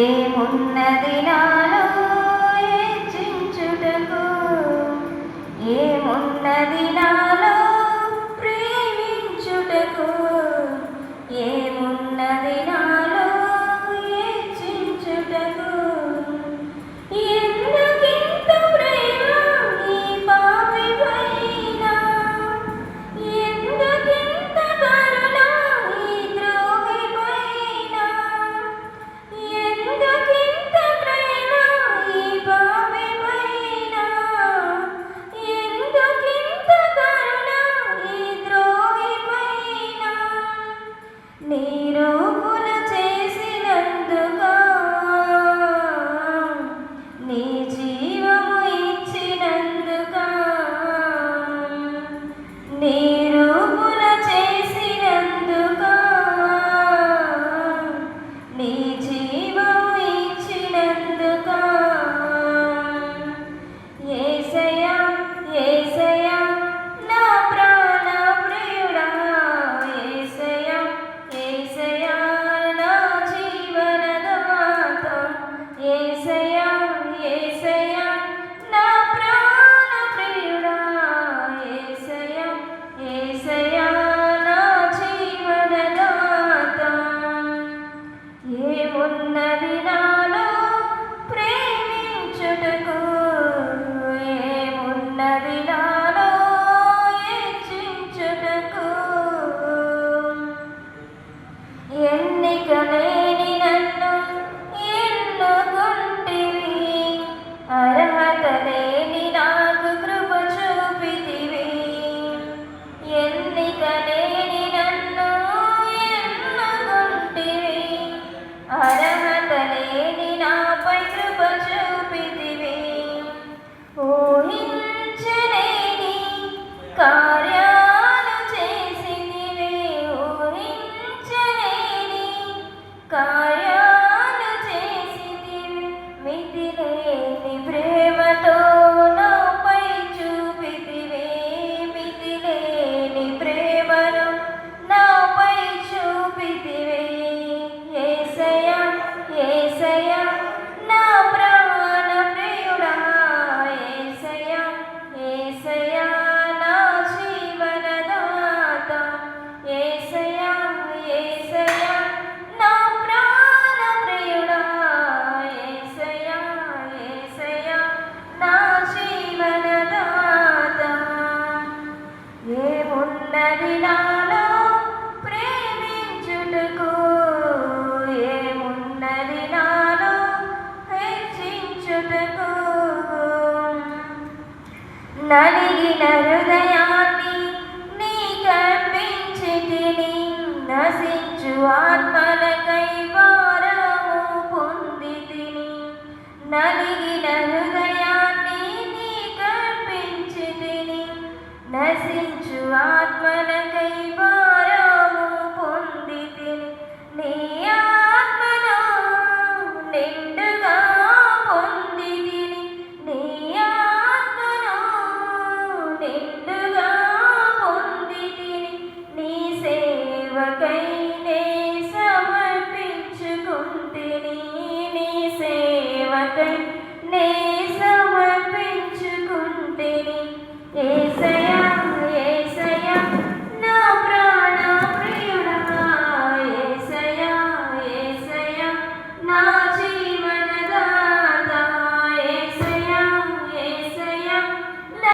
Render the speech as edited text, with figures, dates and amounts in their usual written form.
ఏమున్నది నాలో హెచ్చించుటకు, ఏమున్నది నాలో ప్రేమించుటకు, ఏమున్నది నాలో హెచ్చించుటకు. ఎందుకింత ప్రేమ ఈ పాపిపైన, ఎందుకింత కరుణ ఈ ద్రోహిపైన, ఎందుకింత ప్రేమ ఈ పాపిపైన, ఎందుకింత కరుణ ఈ ద్రోహిపైన. నీ రూపును చేసినందుకా, నీ జీవము ఇచ్చినందుకా, నీ రూపును చేసినందుకా, నీ జీవము ఇచ్చినందుకా. యేసయ్యా యేసయ్యా నా ప్రాణ ప్రియుడా, యేసయ్యా యేసయ్యా నా జీవనదాత, యేసయ్యా యేసయ్యా నా ప్రాణ ప్రియుడా, యేసయ్యా యేసయ్యా నా జీవనదాత. ఏమున్నది నాలో ప్రేమించుటకు, ఏమున్నది నాలో హెచ్చించుటకు. ఎన్నిక లేని నన్ను ఎన్నుకొంటివి, అర్హత లేని నాకు కృప చూపితివి. ఎన్నిక లేని నన్ను ఎన్నుకొంటివి, అర్హత లేని నాపై కృప చూపితివి. ఊహించలేని కార్యాలు చేసితివి, ఊహించలేని కార్యాలు చేసితివి. మితిలేని ప్రేమతో నాపై చూపితివి, మితిలేని ప్రేమను నాపై చూపితివి. యేసయ్యా యేసయ్యా నా ప్రాణ ప్రియుడా, యేసయ్యా యేసయ్యా నా జీవనదాత, యేసయ్యా యేసయ్యా నా ప్రాణ ప్రియుడా, యేసయ్యా యేసయ్యా నా జీవనదాత. ఏమున్నది నాలో ప్రేమించుటకు, ఏమున్నది నాలో హెచ్చించుటకు. నలిగిన హృదయాన్ని నీకర్పించితిని, నశించు ఆత్మలకై భారము పొందితిని. నలిగిన